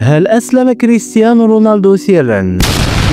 هل أسلم كريستيانو رونالدو سرا؟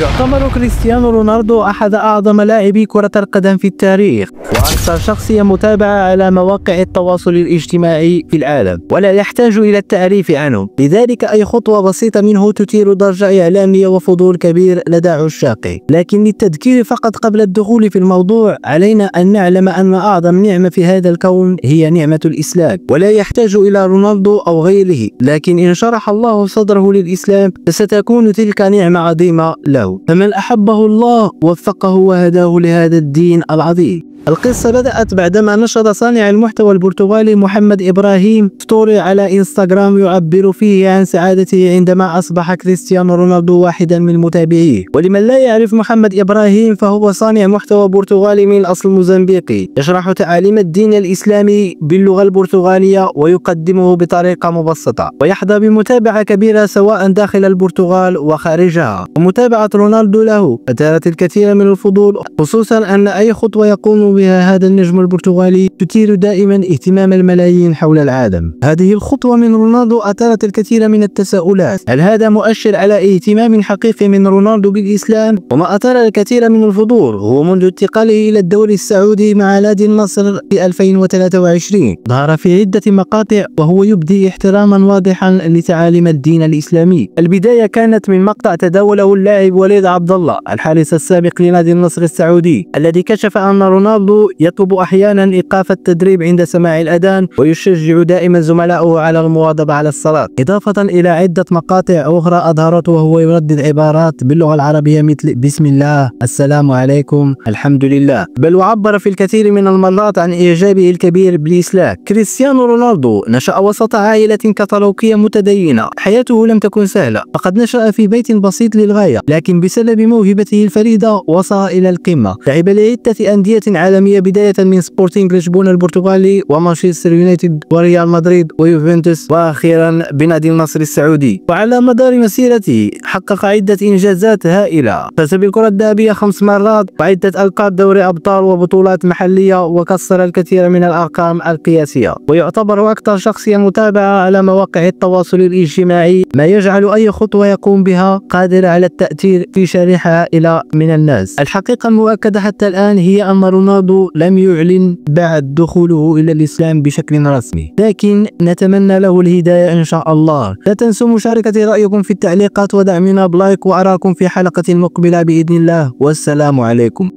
يعتبر كريستيانو رونالدو أحد أعظم لاعبي كرة القدم في التاريخ وأكثر شخصية متابعة على مواقع التواصل الاجتماعي في العالم، ولا يحتاج إلى التعريف عنه. لذلك أي خطوة بسيطة منه تثير ضجة إعلامية وفضول كبير لدى عشاقه. لكن للتذكير فقط قبل الدخول في الموضوع، علينا أن نعلم أن أعظم نعمة في هذا الكون هي نعمة الإسلام، ولا يحتاج إلى رونالدو أو غيره. لكن إن شرح الله صدره للإسلام فستكون تلك نعمة عظيمة له. فمن أحبه الله وفقه وهداه لهذا الدين العظيم. القصة بدأت بعدما نشر صانع المحتوى البرتغالي محمد إبراهيم ستوري على إنستغرام يعبر فيه عن سعادته عندما أصبح كريستيانو رونالدو واحدا من متابعيه. ولمن لا يعرف محمد إبراهيم، فهو صانع محتوى برتغالي من أصل موزمبيقي يشرح تعاليم الدين الإسلامي باللغة البرتغالية ويقدمه بطريقة مبسطة، ويحظى بمتابعة كبيرة سواء داخل البرتغال وخارجها. ومتابعة رونالدو له أثارت الكثير من الفضول، خصوصا أن أي خطوة يقوم بها هذا النجم البرتغالي تثير دائما اهتمام الملايين حول العالم. هذه الخطوة من رونالدو أثارت الكثير من التساؤلات. هل هذا مؤشر على اهتمام حقيقي من رونالدو بالإسلام؟ وما أثار الكثير من الفضول هو منذ انتقاله إلى الدوري السعودي مع نادي النصر في 2023 ظهر في عدة مقاطع وهو يبدي احتراما واضحا لتعاليم الدين الإسلامي. البداية كانت من مقطع تداوله اللاعب وليد عبد الله الحارس السابق لنادي النصر السعودي، الذي كشف أن رونالدو يطلب أحيانا إيقاف التدريب عند سماع الأذان، ويشجع دائما زملائه على المواظبة على الصلاة، إضافة إلى عدة مقاطع أخرى أظهرته وهو يردد عبارات باللغة العربية مثل بسم الله، السلام عليكم، الحمد لله، بل وعبر في الكثير من المرات عن إعجابه الكبير بالإسلام. كريستيانو رونالدو نشأ وسط عائلة كاثوليكية متدينة. حياته لم تكن سهلة، فقد نشأ في بيت بسيط للغاية، لكن بسبب موهبته الفريدة وصل إلى القمة. لعب لعدة أندية عالمية بداية من سبورتينغ لشبونة البرتغالي ومانشستر يونايتد وريال مدريد ويوفنتوس، وأخيرا بنادي النصر السعودي. وعلى مدار مسيرته حقق عدة إنجازات هائلة، فاز بالكرة الذهبية 5 مرات وعدة ألقاب دوري أبطال وبطولات محلية، وكسر الكثير من الأرقام القياسية، ويعتبر أكثر شخصية متابعة على مواقع التواصل الاجتماعي، ما يجعل أي خطوة يقوم بها قادرة على التأثير في شريحة هائلة من الناس. الحقيقة المؤكدة حتى الآن هي أن رونالدو لم يعلن بعد دخوله إلى الإسلام بشكل رسمي، لكن نتمنى له الهداية إن شاء الله. لا تنسوا مشاركة رأيكم في التعليقات ودعمنا بلايك، وأراكم في حلقة مقبلة بإذن الله، والسلام عليكم.